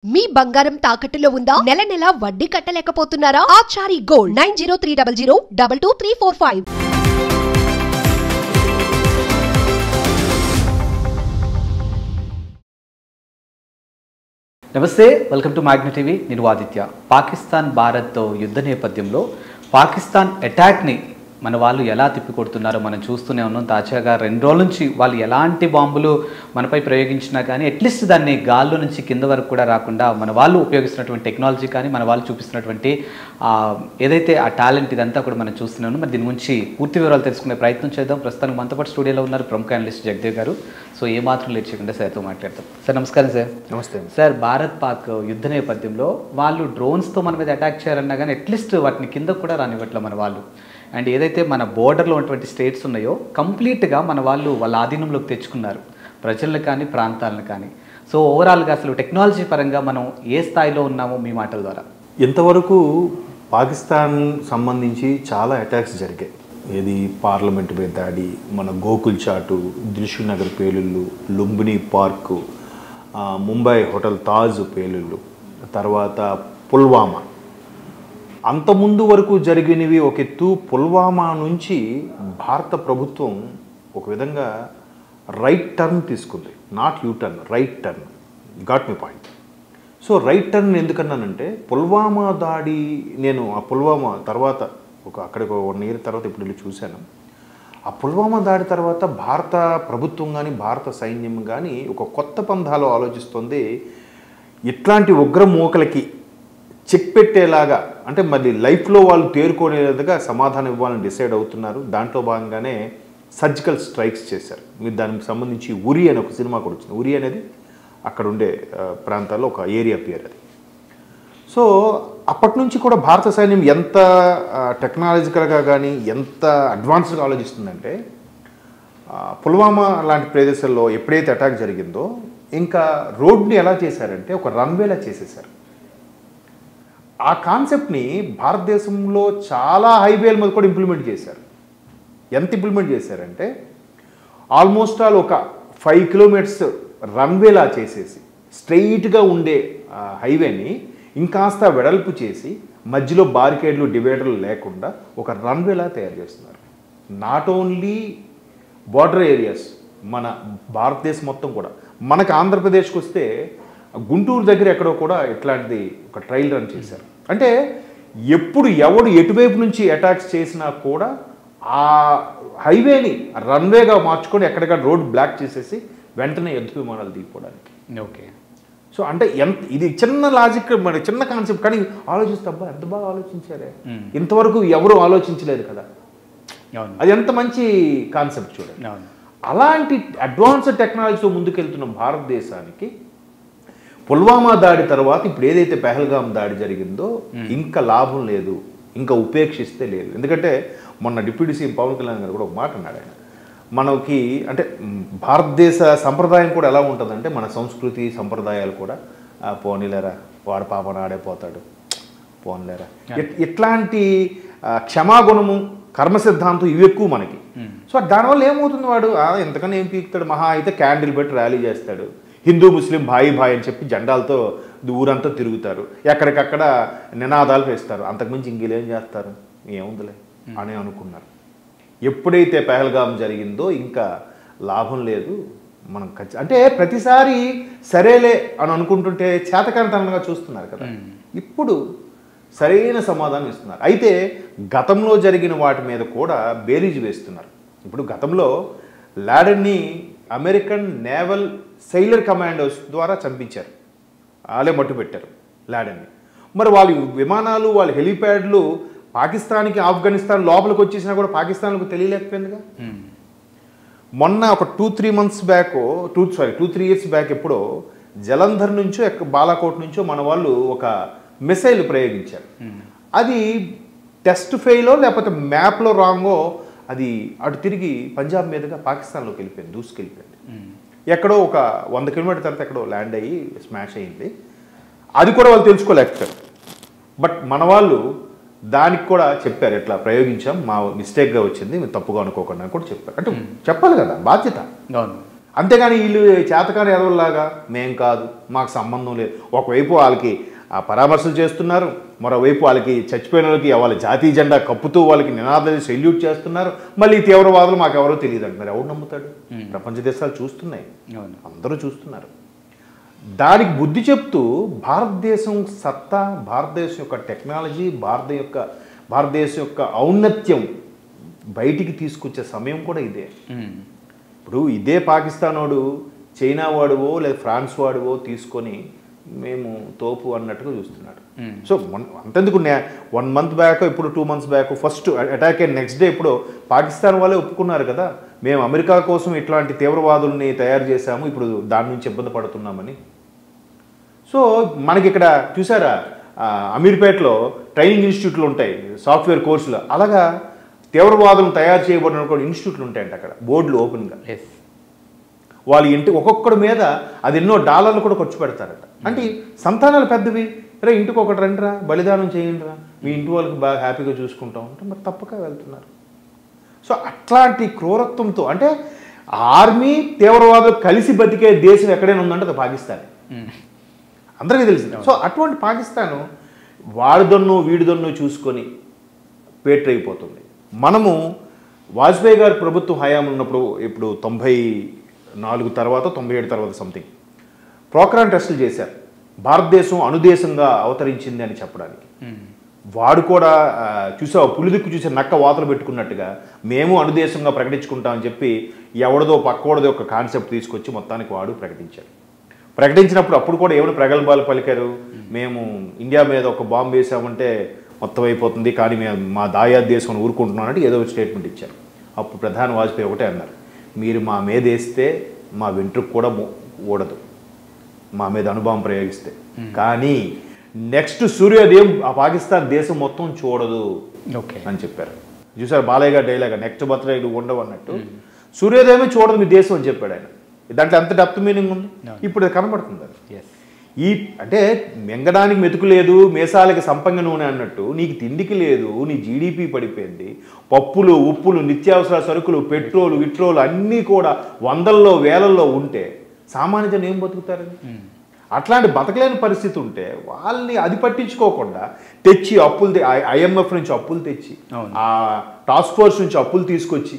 మీ బంగారం తాకట్టులో ఉందా? నెల నెల వడ్డీ కట్టలేకపోతున్నారా? ఆచారి గోల్డ్ 9030022345. నమస్తే, వెల్కమ్ టు మ్యాగ్నా టీవీ. నేను ఆదిత్య. పాకిస్తాన్ భారత్తో యుద్ధ నేపథ్యంలో పాకిస్తాన్ అటాక్ని మన వాళ్ళు ఎలా తిప్పికొడుతున్నారో మనం చూస్తూనే ఉన్నాం. తాజాగా 2 రోజుల నుంచి వాళ్ళు ఎలాంటి బాంబులు మనపై ప్రయోగించినా కానీ అట్లీస్ట్ దాన్ని గాల్లో నుంచి కింద వరకు కూడా రాకుండా మన వాళ్ళు ఉపయోగిస్తున్నటువంటి టెక్నాలజీ కానీ మన వాళ్ళు చూపిస్తున్నటువంటి ఏదైతే ఆ టాలెంట్ ఇదంతా కూడా మనం చూస్తూనే ఉన్నాం. మరి దీని గురించి పూర్తి వివరాలు తెలుసుకునే ప్రయత్నం చేద్దాం. ప్రస్తుతానికి మనతో పాటు స్టూడియోలో ఉన్నారు ప్రముఖ అనలిస్ట్ జగదేవ్ గారు. సో ఏమాత్రం లేట్ చేయకుండా సార్తో మాట్లాడతాం. సార్ నమస్కారం. సార్ నమస్తే సార్. భారత్ పాక్ యుద్ధ నేపథ్యంలో వాళ్ళు డ్రోన్స్తో మన మీద అటాక్ చేయాలన్నా కానీ అట్లీస్ట్ వాటిని కింద కూడా రానివ్వట్లే మన వాళ్ళు. అండ్ ఏదైతే మన బోర్డర్లో ఉన్నటువంటి స్టేట్స్ ఉన్నాయో కంప్లీట్గా మన వాళ్ళు వాళ్ళ ఆధీనంలోకి తెచ్చుకున్నారు, ప్రజలను కానీ ప్రాంతాలను కానీ. సో ఓవరాల్గా అసలు టెక్నాలజీ పరంగా మనం ఏ స్థాయిలో ఉన్నామో మీ మాటల ద్వారా. ఇంతవరకు పాకిస్తాన్ సంబంధించి చాలా అటాక్స్ జరిగాయి. ఏది పార్లమెంట్ మీద దాడి, మన గోకుల్ చాటు, దిల్షుక్ నగర్ పేలుళ్ళు, లుంబిని పార్కు, ముంబై హోటల్ తాజ్ పేలుళ్ళు, తర్వాత పుల్వామా. అంతకుముందు వరకు జరిగినవి ఒక ఎత్తు. పుల్వామా నుంచి భారత ప్రభుత్వం ఒక విధంగా రైట్ టర్న్ తీసుకుంది, not U turn, right turn. Got me point. So right turn ఎందుకన్నానంటే పుల్వామా దాడి, నేను ఆ పుల్వామా తర్వాత అక్కడికి 1 year తర్వాత ఇప్పుడు వెళ్ళి చూశాను. ఆ పుల్వామా దాడి తర్వాత భారత ప్రభుత్వం కానీ భారత సైన్యం కానీ ఒక కొత్త పంధాలో ఆలోచిస్తుంది. ఇట్లాంటి ఉగ్రమూకలకి చెక్ పెట్టేలాగా, అంటే మరి లైఫ్లో వాళ్ళు తేరుకునేలాగా సమాధానం ఇవ్వాలని డిసైడ్ అవుతున్నారు. దాంట్లో భాగంగానే సర్జికల్ స్ట్రైక్స్ చేశారు. మీరు దానికి సంబంధించి ఉరి అనే ఒక సినిమా కూడా వచ్చింది. ఉరి అనేది అక్కడ ఉండే ప్రాంతాల్లో ఒక ఏరియా పేరు అది. సో అప్పటి నుంచి కూడా భారత సైన్యం ఎంత టెక్నాలజికల్గా కానీ ఎంత అడ్వాన్స్గా ఆలోచిస్తుందంటే పుల్వామా లాంటి ప్రదేశాల్లో ఎప్పుడైతే అటాక్ జరిగిందో ఇంకా రోడ్ని ఎలా చేశారంటే ఒక రన్వేలా చేసేసారు. ఆ కాన్సెప్ట్ని భారతదేశంలో చాలా హైవేల మీద కూడా ఇంప్లిమెంట్ చేశారు. ఎంత ఇంప్లిమెంట్ చేశారంటే ఆల్మోస్ట్ ఆల్ ఒక 5 kilometers రన్వేలా చేసేసి స్ట్రెయిట్గా ఉండే హైవేని ఇంకాస్త వెడల్పు చేసి మధ్యలో బారికేడ్లు డివైడర్లు లేకుండా ఒక రన్వేలా తయారు చేస్తున్నారు. నాట్ ఓన్లీ బార్డర్ ఏరియాస్, మన భారతదేశం మొత్తం కూడా. మనకు ఆంధ్రప్రదేశ్కి వస్తే గుంటూరు దగ్గర ఎక్కడో కూడా ఇట్లాంటిది ఒక ట్రయల్ రన్ చేశారు. అంటే ఎప్పుడు ఎవడు ఎటువైపు నుంచి అటాక్స్ చేసినా కూడా ఆ హైవేని రన్వేగా మార్చుకొని ఎక్కడికక్కడ రోడ్ బ్లాక్ చేసేసి వెంటనే యుద్ధ విమానాలు దిగిపోవడానికి. ఓకే. సో అంటే ఇది చిన్న లాజిక్, మన చిన్న కాన్సెప్ట్, కానీ ఆలోచిస్తే అబ్బా ఎంత బాగా ఆలోచించారే, ఇంతవరకు ఎవరు ఆలోచించలేదు కదా. అది ఎంత మంచి కాన్సెప్ట్ చూడండి. అలాంటి అడ్వాన్స్డ్ టెక్నాలజీతో ముందుకెళ్తున్న భారతదేశానికి పుల్వామా దాడి తర్వాత ఇప్పుడు ఏదైతే పెహల్గాం దాడి జరిగిందో ఇంకా లాభం లేదు, ఇంకా ఉపేక్షిస్తే లేదు. ఎందుకంటే మొన్న డిప్యూటీ సీఎం పవన్ కళ్యాణ్ గారు కూడా ఒక మాట అన్నాడు. ఆయన మనకి అంటే భారతదేశ సంప్రదాయం కూడా ఎలా ఉంటుందంటే మన సంస్కృతి సంప్రదాయాలు కూడా పోనీలేరా వాడు పాపన ఆడైపోతాడు, పోనీలేరా, ఇట్లాంటి క్షమాగుణము కర్మ సిద్ధాంతం ఇవి ఎక్కువ మనకి. సో దానివల్ల ఏమవుతుంది, వాడు ఎంతకన్నా ఏం పీకుతాడు, మహా అయితే క్యాండిల్ పెట్టి ర్యాలీ చేస్తాడు, హిందూ ముస్లిం భాయి భాయ్ అని చెప్పి జెండాలతో ఊరంతా తిరుగుతారు, ఎక్కడికక్కడ నినాదాలు వేస్తారు, అంతకుమించి ఇంకేం చేస్తారు, ఏముందిలే అని అనుకున్నారు. ఎప్పుడైతే పెహల్గాం జరిగిందో ఇంకా లాభం లేదు, మనం అంటే ప్రతిసారి సరేలే అని అనుకుంటుంటే చేతకానితనంగా చూస్తున్నారు కదా. ఇప్పుడు సరైన సమాధానం ఇస్తున్నారు. అయితే గతంలో జరిగిన వాటి మీద కూడా బేరీజు వేస్తున్నారు. ఇప్పుడు గతంలో లాడెన్ని అమెరికన్ నేవల్ సెయిలర్ కమాండోస్ ద్వారా చంపించారు, వాళ్ళే మట్టు పెట్టారు లాడెన్ని. మరి వాళ్ళ విమానాలు వాళ్ళ హెలిప్యాడ్లు పాకిస్తాన్కి ఆఫ్ఘనిస్తాన్ లోపలికి వచ్చేసినా కూడా పాకిస్తాన్లకు తెలియలేకపోయిందిగా. మొన్న ఒక 2-3 months బ్యాక్, 2-3 years బ్యాక్ ఎప్పుడో జలంధర్ నుంచో బాలాకోట్ నుంచో మన వాళ్ళు ఒక మిసైల్ ప్రయోగించారు. అది టెస్ట్ ఫెయిలో లేకపోతే మ్యాప్లో రాంగో అది అటు తిరిగి పంజాబ్ మీదుగా పాకిస్తాన్లోకి వెళ్ళిపోయింది, దూసుకెళ్ళిపోయింది. ఎక్కడో ఒక 100 kilometers తర్వాత ఎక్కడో ల్యాండ్ అయ్యి స్మాష్ అయ్యింది. అది కూడా వాళ్ళు తెలుసుకోలేకపోయారు. బట్ మన వాళ్ళు దానికి కూడా చెప్పారు, ఎట్లా ప్రయోగించాం, మా మిస్టేక్గా వచ్చింది, మీరు తప్పుగా అనుకోకుండా కూడా చెప్పారు. అంటే చెప్పాలి కదా, బాధ్యత. అంతేగాని వీళ్ళు చేతకాని ఎదవల్లాగా మేం కాదు, మాకు సంబంధం లేదు. ఒకవైపు వాళ్ళకి ఆ పరామర్శలు చేస్తున్నారు, మరోవైపు వాళ్ళకి చచ్చిపోయిన వాళ్ళకి వాళ్ళ జాతీయ జెండా కప్పుతూ వాళ్ళకి నినాదాలు సెల్యూట్ చేస్తున్నారు. మళ్ళీ తీవ్రవాదులు మాకెవరో తెలియదు అంటున్నారు. ఎవరు నమ్ముతాడు? ప్రపంచ దేశాలు చూస్తున్నాయి, అందరూ చూస్తున్నారు. దానికి బుద్ధి చెప్తూ భారతదేశం సత్తా, భారతదేశం యొక్క టెక్నాలజీ, భారతదేశం యొక్క ఔన్నత్యం బయటికి తీసుకొచ్చే సమయం కూడా ఇదే. ఇప్పుడు ఇదే పాకిస్తాన్ వాడు చైనా వాడువో లేదా ఫ్రాన్స్ వాడువో తీసుకొని మేము తోపు అన్నట్టుగా చూస్తున్నాడు. సో అంతెందుకు 1 month బ్యాక్, ఇప్పుడు 2 months బ్యాక్ ఫస్ట్ అటాక్ అయిన నెక్స్ట్ డే ఇప్పుడు పాకిస్తాన్ వాళ్ళే ఒప్పుకున్నారు కదా, మేము అమెరికా కోసం ఇట్లాంటి తీవ్రవాదుల్ని తయారు చేశాము, ఇప్పుడు దాని నుంచి ఇబ్బంది పడుతున్నామని. సో మనకి ఇక్కడ చూసారా, అమీర్పేటలో ట్రైనింగ్ ఇన్స్టిట్యూట్లు ఉంటాయి, సాఫ్ట్వేర్ కోర్సులు. అలాగా తీవ్రవాదులను తయారు చేయబడిన కూడా ఇన్స్టిట్యూట్లు ఉంటాయంట అక్కడ, బోర్డులు ఓపెన్గా. వాళ్ళ ఇంటి ఒక్కొక్కడి మీద అది ఎన్నో డాలర్లు కూడా ఖర్చు పెడతారట. అంటే సంతానాలు పెద్దవి, రే ఇంటికి ఒకటి రండిరా, బలిదానం చేయండిరా, మీ ఇంటి వాళ్ళకి బాగా హ్యాపీగా చూసుకుంటాం అంటే మరి తప్పక వెళ్తున్నారు. సో అట్లాంటి క్రూరత్వంతో, అంటే ఆర్మీ తీవ్రవాదులు కలిసి బతికే దేశం ఎక్కడైనా ఉందంటే అది పాకిస్తాన్, అందరికీ తెలిసింది. సో అటువంటి పాకిస్తాను వాడిదన్ను వీడిదన్ను చూసుకొని పేటరైపోతుంది. మనము వాజ్పేయి గారి ప్రభుత్వం హయాం ఉన్నప్పుడు, ఇప్పుడు 94 తర్వాత 97 తర్వాత సంథింగ్ ప్రోక్రాన్ టెస్టులు చేశారు, భారతదేశం అణుదేశంగా అవతరించింది అని చెప్పడానికి. వాడు కూడా చూసా, పులిదిక్కు చూసే నక్క వాతలు పెట్టుకున్నట్టుగా మేము అణుదేశంగా ప్రకటించుకుంటామని చెప్పి ఎవడదో పక్కోడదో ఒక కాన్సెప్ట్ తీసుకొచ్చి మొత్తానికి వాడు ప్రకటించాడు. ప్రకటించినప్పుడు అప్పుడు కూడా ఏమైనా ప్రగల్భాలు పలికారు, మేము ఇండియా మీద ఒక బాంబు వేసామంటే మొత్తం అయిపోతుంది, కానీ మేము మా దాయాద్ దేశం ఊరుకుంటున్నామంటే ఏదో ఒక స్టేట్మెంట్ ఇచ్చారు. అప్పుడు ప్రధాని వాజ్పేయి ఒకటే అన్నారు, మీరు మా మీద వేస్తే మా వెంట్రుకు కూడా ఊడదు, మా మీద అణుబాంబు ప్రయోగిస్తే, కానీ నెక్స్ట్ సూర్యోదయం ఆ పాకిస్తాన్ దేశం మొత్తం చూడదు అని చెప్పారు. చూసారు బాలయ్య గారు డైలాగ్, నెక్స్ట్ బర్త్డే ఉండవు అన్నట్టు, సూర్యోదయమే చూడదు మీ దేశం అని చెప్పాడు ఆయన. దాంట్లో ఎంత డెప్త్ మీనింగ్ ఉంది, ఇప్పుడు అది కనబడుతుంది. అది ఈ అంటే మింగడానికి మెతుకు లేదు, మేసాలకి సంపంగ నూనె అన్నట్టు నీకు తిండికి లేదు, నీ జీడిపి పడిపోయింది, పప్పులు ఉప్పులు నిత్యావసర సరుకులు పెట్రోలు విట్రోలు అన్నీ కూడా వందల్లో వేలల్లో ఉంటే సామాన్య జనం ఏం బతుకుతారని. అట్లాంటి బతకలేని పరిస్థితి ఉంటే వాళ్ళని అది పట్టించుకోకుండా తెచ్చి అప్పులు, IMF నుంచి అప్పులు తెచ్చి, ఆ టాస్క్ ఫోర్స్ నుంచి అప్పులు తీసుకొచ్చి,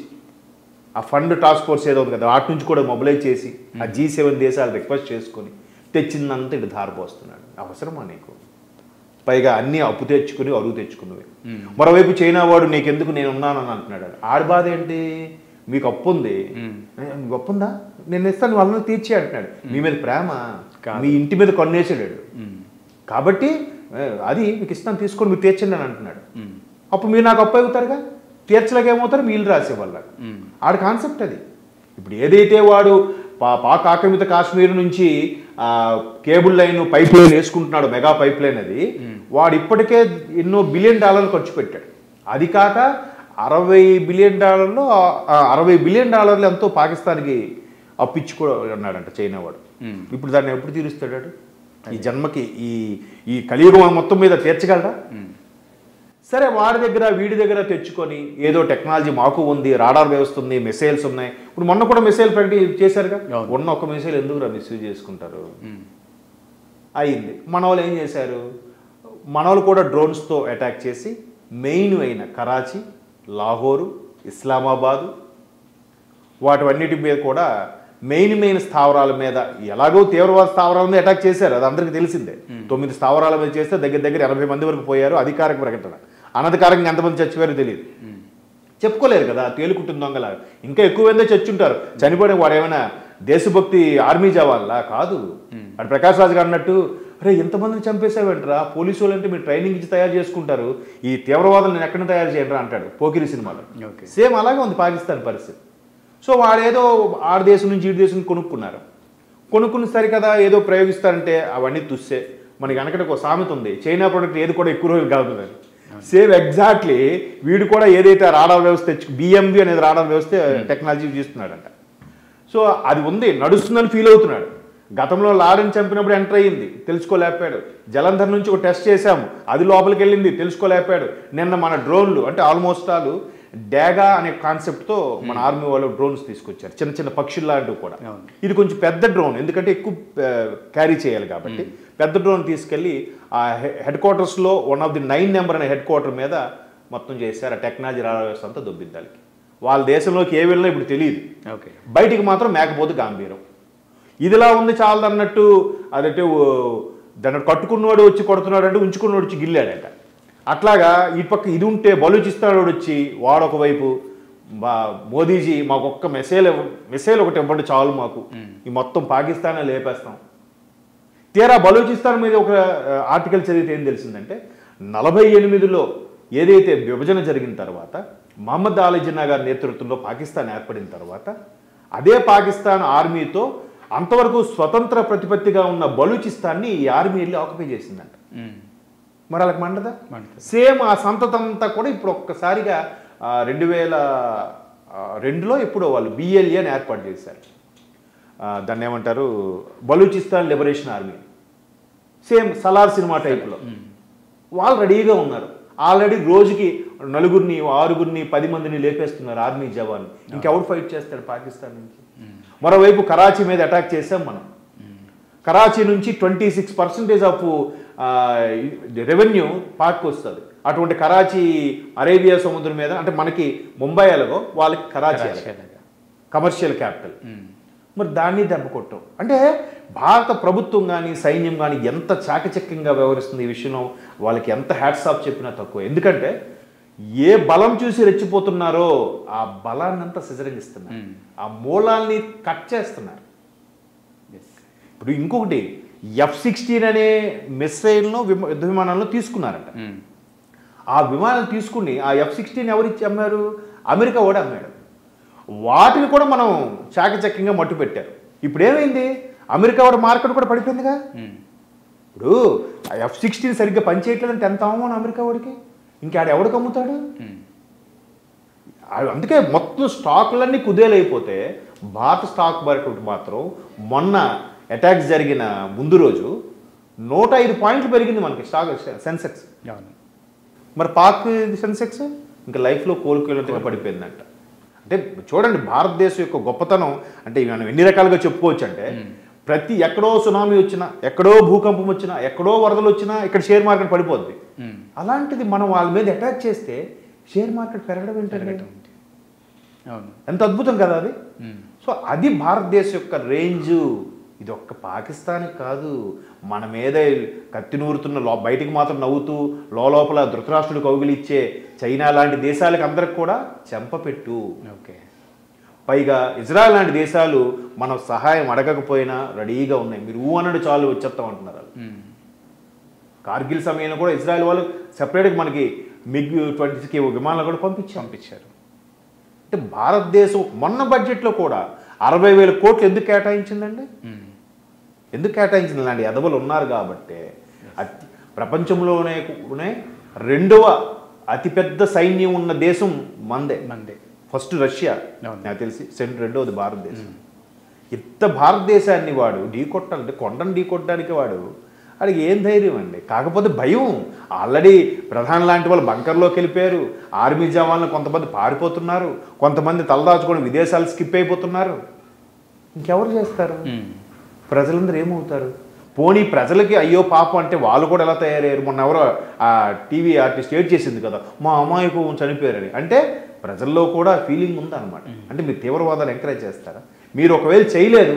ఆ ఫండ్ టాస్క్ ఫోర్స్ ఏదో ఉంది కదా వాటి నుంచి కూడా మొబిలైజ్ చేసి ఆ G7 దేశాలు రిక్వెస్ట్ చేసుకొని తెచ్చిందంతా ఇటు ధారపోస్తున్నాడు. అవసరమా నీకు? పైగా అన్నీ అప్పు తెచ్చుకుని అరువు తెచ్చుకున్నవి. మరోవైపు చైనా వాడు నీకెందుకు నేను ఉన్నానని అంటున్నాడు. ఆడి బాధ ఏంటి, మీకు అప్పు ఉంది, మీకు అప్పు ఉందా, నేను ఇస్తాను వాళ్ళని తీర్చి అంటున్నాడు. మీ మీద ప్రేమ, మీ ఇంటి మీద కొన్నేసాడు కాబట్టి అది మీకు ఇస్తాను తీసుకొని మీరు తీర్చండి అని అంటున్నాడు. అప్పుడు మీరు నాకు అప్పు అవుతారుగా, తీర్చలేకేమవుతారు వీళ్ళు రాసే వాళ్ళ. ఆడి కాన్సెప్ట్ అది. ఇప్పుడు ఏదైతే వాడు పాక్ ఆక్రమిత కాశ్మీర్ నుంచి కేబుల్ లైన్ పైప్ లైన్ వేసుకుంటున్నాడు, మెగా పైప్ లైన్, అది వాడు ఇప్పటికే ఎన్నో $1 బిలియన్ ఖర్చు పెట్టాడు. అది కాక $60 బిలియన్, $60 బిలియన్ ఎంతో పాకిస్తాన్కి అప్పిచ్చుకో అన్నాడంట చైనా వాడు. ఇప్పుడు దాన్ని ఎప్పుడు తీరుస్తాడు? ఈ జన్మకి ఈ కలియుగం మొత్తం మీద తీర్చగలరా? సరే వాడి దగ్గర వీడి దగ్గర తెచ్చుకొని ఏదో టెక్నాలజీ మాకు ఉంది, రాడార్ వ్యవస్థ ఉంది, మిసైల్స్ ఉన్నాయి. ఇప్పుడు మొన్న కూడా మిసైల్ చేశారుగా, ఉన్న ఒక మిసైల్ ఎందుకు మిస్యూజ్ చేసుకుంటారు అయింది. మన వాళ్ళు ఏం చేశారు, మన వాళ్ళు కూడా డ్రోన్స్తో అటాక్ చేసి మెయిన్ అయిన కరాచీ, లాహోరు, ఇస్లామాబాదు వాటివన్నిటి మీద కూడా మెయిన్ స్థావరాల మీద ఎలాగో తీవ్రవాద స్థావరాల మీద అటాక్ చేశారు, అది అందరికీ తెలిసిందే. 9 స్థావరాల మీద చేస్తే దగ్గర 80 మంది వరకు పోయారు, అధికారిక ప్రకటన. అనధికారికంగా ఎంతమంది చచ్చిపోయారో తెలియదు, చెప్పుకోలేరు కదా, తేలుకుంటుంది దొంగల. ఇంకా ఎక్కువ మందే చచ్చుంటారు. చనిపోయిన వాడు ఏమైనా దేశభక్తి ఆర్మీ జవాన్లా కాదు. అటు ప్రకాష్ రాజ్ గారు అన్నట్టు, అరే ఎంతమందిని చంపేసావేంటరా, పోలీసు వాళ్ళు అంటే మీరు ట్రైనింగ్ ఇచ్చి తయారు చేసుకుంటారు, ఈ తీవ్రవాదులు నేను ఎక్కడ తయారు చేయరా అంటాడు పోకిరి సినిమాలో. సేమ్ అలాగే ఉంది పాకిస్తాన్ పరిస్థితి. సో వాడేదో ఆడ దేశం నుంచి ఈ దేశం కొనుక్కున్న సరి కదా ఏదో ప్రయోగిస్తారంటే అవన్నీ తుస్సే. మనకి వెనకటి ఒక సామెత ఉంది, చైనా ప్రోడక్ట్ ఏది కూడా ఎక్కువ రోజులు కలుగుతుందని. సేమ్ ఎగ్జాక్ట్లీ వీడు కూడా ఏదైతే రాడార్ వ్యవస్థ BMV అనేది రాడార్ వ్యవస్థ టెక్నాలజీ చూస్తున్నాడంట. సో అది ఉంది, నడుస్తుందని ఫీల్ అవుతున్నాడు. గతంలో లారెన్ చంపినప్పుడు ఎంటర్ అయ్యింది, తెలుసుకోలేకపోయాడు. జలంధర్ నుంచి ఒక టెస్ట్ చేశాము, అది లోపలికి వెళ్ళింది, తెలుసుకోలేకపోయాడు. నిన్న మన డ్రోన్లు అంటే ఆల్మోస్ట్ ఆల్ డాగా అనే కాన్సెప్ట్తో మన ఆర్మీ వాళ్ళు డ్రోన్స్ తీసుకొచ్చారు, చిన్న చిన్న పక్షుల్లాంటివి కూడా. ఇది కొంచెం పెద్ద డ్రోన్, ఎందుకంటే ఎక్కువ క్యారీ చేయాలి కాబట్టి పెద్ద డ్రోన్ తీసుకెళ్ళి ఆ హెడ్ క్వార్టర్స్లో 1 of the 9 నెంబర్ అనే హెడ్ క్వార్టర్ మీద మొత్తం చేశారు. ఆ టెక్నాలజీ వ్యవస్థ అంతా దొబ్బిద్దాలకి. వాళ్ళ దేశంలోకి ఏ వెళ్ళినా ఇప్పుడు తెలియదు, బయటికి మాత్రం మేకపోతే గాంభీరం. ఇదిలా ఉంది చాలదన్నట్టు అదంటే దాన్ని కట్టుకున్నవాడు వచ్చి కొడుతున్నాడు అంటే ఉంచుకున్నవాడు వచ్చి గిల్లాడట. అట్లాగా ఈ పక్క ఇది ఉంటే బలూచిస్తాడు వచ్చి వాడొక వైపు మోదీజీ మాకు ఒక్క మిసైల్ ఒకటి ఇవ్వండి చాలు మాకు, ఈ మొత్తం పాకిస్తానే లేపేస్తాం. తీరా బలూచిస్తాన్ మీద ఒక ఆర్టికల్ చదివితే ఏం తెలిసిందంటే 48లో ఏదైతే విభజన జరిగిన తర్వాత మహమ్మద్ అలీ జిన్నా గారి నేతృత్వంలో పాకిస్తాన్ ఏర్పడిన తర్వాత అదే పాకిస్తాన్ ఆర్మీతో అంతవరకు స్వతంత్ర ప్రతిపత్తిగా ఉన్న బలూచిస్తాన్ని ఈ ఆర్మీ వెళ్ళి ఆక్యుపై చేసిందంట. మరి వాళ్ళకి మండదా? సేమ్ ఆ సంతతంతా కూడా ఇప్పుడు ఒక్కసారిగా 2002లో ఎప్పుడో వాళ్ళు BLA అని ఏర్పాటు చేశారు. దాన్ని ఏమంటారు, Balochistan liberation army. Same Salaar cinema టైప్లో వాళ్ళు రెడీగా ఉన్నారు. ఆల్రెడీ రోజుకి 4, 6, 10 మందిని లేపేస్తున్నారు ఆర్మీ జవాన్. ఇంకెవరు ఫైట్ చేస్తాడు పాకిస్తాన్ నుంచి? మరోవైపు కరాచీ మీద అటాక్ చేసాం మనం. కరాచీ నుంచి 26% ఆఫ్ రెవెన్యూ పాక్కి వస్తుంది. అటువంటి కరాచీ అరేబియా సముద్రం మీద, అంటే మనకి ముంబై ఎలాగో వాళ్ళకి కరాచీ కమర్షియల్ క్యాపిటల్. మరి దాన్ని దెబ్బ కొట్టం అంటే భారత ప్రభుత్వం కానీ సైన్యం కానీ ఎంత చాకచక్యంగా వ్యవహరిస్తుంది ఈ విషయంలో వాళ్ళకి ఎంత హ్యాట్స్ ఆఫ్ చెప్పినా తక్కువ. ఎందుకంటే ఏ బలం చూసి రెచ్చిపోతున్నారో ఆ బలాన్ని అంతా సిజరింగిస్తున్నారు, ఆ మూలాల్ని కట్ చేస్తున్నారు. ఇప్పుడు ఇంకొకటి F-16 అనే మిసైల్ను యుద్ధ విమానాలను తీసుకున్నారంట. ఆ విమానాలు తీసుకుని ఆ F-16 ఎవరిచ్చి అమ్మారు? అమెరికా కూడా అమ్మాడు. వాటిని కూడా మనం చాకచక్యంగా మట్టు పెట్టారు. ఇప్పుడు ఏమైంది? అమెరికా వాడు మార్కెట్ కూడా పడిపోయిందిగా. ఇప్పుడు F-16 సరిగ్గా పనిచేయట్లేదంటే ఎంత అవమానం అమెరికా వాడికి. ఇంకాడ ఎవడికి అమ్ముతాడు? అందుకే మొత్తం స్టాక్లన్నీ కుదేలైపోతే భారత స్టాక్ మార్కెట్ మాత్రం మొన్న అటాక్స్ జరిగిన ముందు రోజు 105 పాయింట్లు పెరిగింది మనకి స్టాక్ సెన్సెక్స్. మరి పాక్ సెన్సెక్స్ ఇంకా లైఫ్లో కోలుకోలేట్టుగా పడిపోయిందంట. అంటే చూడండి భారతదేశం యొక్క గొప్పతనం అంటే మనం ఎన్ని రకాలుగా చెప్పుకోవచ్చు అంటే ప్రతి ఎక్కడో సునామీ వచ్చినా, ఎక్కడో భూకంపం వచ్చినా, ఎక్కడో వరదలు వచ్చినా ఇక్కడ షేర్ మార్కెట్ పడిపోద్ది. అలాంటిది మనం వాళ్ళ మీద అటాక్ చేస్తే షేర్ మార్కెట్ పెరగడం ఏంటంటే ఎంత అద్భుతం కదా అది. సో అది భారతదేశం యొక్క రేంజ్. ఇది ఒక్క పాకిస్తాన్కి కాదు, మన మీద కత్తి నూరుతున్న బయటికి మాత్రం నవ్వుతూ లోపల ధృతరాష్ట్రుడు కౌగిలిచ్చే చైనా లాంటి దేశాలకు అందరికి కూడా చెంపపెట్టు. పైగా ఇజ్రాయెల్ లాంటి దేశాలు మనం సహాయం అడగకపోయినా రెడీగా ఉన్నాయి. మీరు అన్నాడు చాలు వచ్చేస్తాం అంటున్నారు. కార్గిల్ సమయంలో కూడా ఇజ్రాయెల్ వాళ్ళు సెపరేట్గా మనకి MiG-20 విమానాలు కూడా పంపించారు. అంటే భారతదేశం మొన్న బడ్జెట్లో కూడా 60,000 కోట్లు ఎందుకు కేటాయించిందండి? ఎందుకు కేటాయించింది? ఇలాంటి ఎదవలు ఉన్నారు కాబట్టి. ప్రపంచంలోనే 2వ అతిపెద్ద సైన్యం ఉన్న దేశం మందే. ఫస్ట్ రష్యా నాకు తెలిసి, రెండవది భారతదేశం. ఇంత భారతదేశాన్ని వాడు ఢీకొట్టాలంటే కొండను ఢీకొట్టడానికి వాడికి ఏం ధైర్యం అండి? కాకపోతే భయం. ఆల్రెడీ ప్రధాని లాంటి వాళ్ళు బంకర్లోకి వెళ్ళిపోయారు. ఆర్మీ జవాన్లు కొంతమంది పారిపోతున్నారు, కొంతమంది తలదాచుకొని విదేశాలు స్కిప్ అయిపోతున్నారు. ఇంకెవరు చేస్తారు? ప్రజలందరూ ఏమవుతారు? పోనీ ప్రజలకి అయ్యో పాపం అంటే వాళ్ళు కూడా ఎలా తయారయ్యారు? మొన్న ఎవరో ఆ టీవీ ఆర్టిస్ట్ ఏడ్ చేసింది కదా, మా అమాయకు చనిపోయారని. అంటే ప్రజల్లో కూడా ఫీలింగ్ ఉందన్నమాట. అంటే మీరు తీవ్రవాదాలు ఎంకరేజ్ చేస్తారా? మీరు ఒకవేళ చేయలేదు,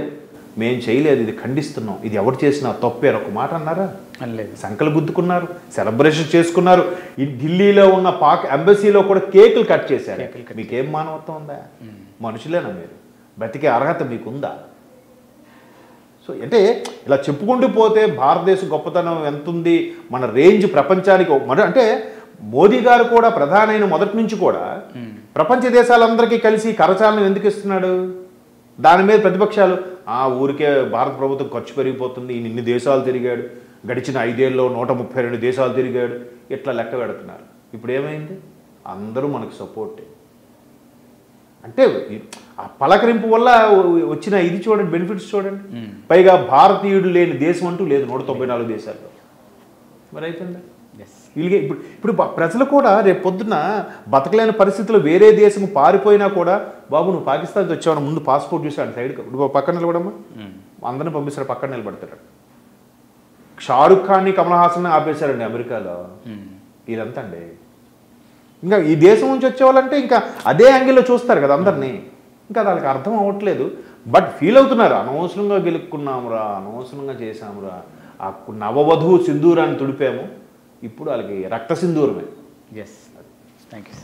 మేము చేయలేదు, ఇది ఖండిస్తున్నాం, ఇది ఎవరు చేసినా తప్పేరు ఒక మాట అన్నారా? అనలేదు. సంకలు గుద్దుకున్నారు, సెలబ్రేషన్ చేసుకున్నారు. ఈ ఢిల్లీలో ఉన్న పాక్ ఎంబసీలో కూడా కేకులు కట్ చేశారు. మీకేం మానవత్వం ఉందా? మనుషులేనా మీరు? బతికే అర్హత మీకుందా? సో అంటే ఇలా చెప్పుకుంటూ పోతే భారతదేశ గొప్పతనం ఎంత ఉంది, మన రేంజ్ ప్రపంచానికి అంటే మోదీ గారు కూడా ప్రధాని అయిన మొదటి నుంచి కూడా ప్రపంచ దేశాలందరికీ కలిసి కరచాలనం ఎందుకు ఇస్తున్నాడు? దాని మీద ప్రతిపక్షాలు ఊరికే భారత ప్రభుత్వం ఖర్చు పెరిగిపోతుంది, ఇన్ని దేశాలు తిరిగాడు, గడిచిన 5 ఏళ్ళలో 132 దేశాలు తిరిగాడు, ఇట్లా లెక్క పెడుతున్నారు. ఇప్పుడు ఏమైంది? అందరూ మనకు సపోర్టే. అంటే ఆ పలకరింపు వల్ల వచ్చిన ఇది చూడండి, బెనిఫిట్స్ చూడండి. పైగా భారతీయుడు లేని దేశం అంటూ లేదు 194 దేశాల్లో. మరి అయిపోయిందా? వీళ్ళకి ఇప్పుడు ప్రజలు కూడా రేపు పొద్దున్న బతకలేని పరిస్థితుల్లో వేరే దేశం పారిపోయినా కూడా బాబు నువ్వు పాకిస్తాన్కి వచ్చావు ముందు పాస్పోర్ట్ చూసాడు సైడ్ ఇప్పుడు పక్కన నిలబడమ్మా అందరిని పంపిస్తారు పక్కన నిలబడతాడు. షారుఖ్ ఖాన్ని కమల్ హాసన్ ఆపేశారండి అమెరికాలో. ఇదంతా అండి ఇంకా ఈ దేశం నుంచి వచ్చేవాళ్ళంటే ఇంకా అదే యాంగిల్లో చూస్తారు కదా అందరినీ. ఇంకా వాళ్ళకి అర్థం అవ్వట్లేదు. బట్ ఫీల్ అవుతున్నారు అనవసరంగా గెలుక్కున్నామురా, అనవసరంగా చేసామురా, ఆ నవవధువు సింధూరాన్ని తుడిపాము, ఇప్పుడు వాళ్ళకి రక్త సింధూరమే. Yes, thank you.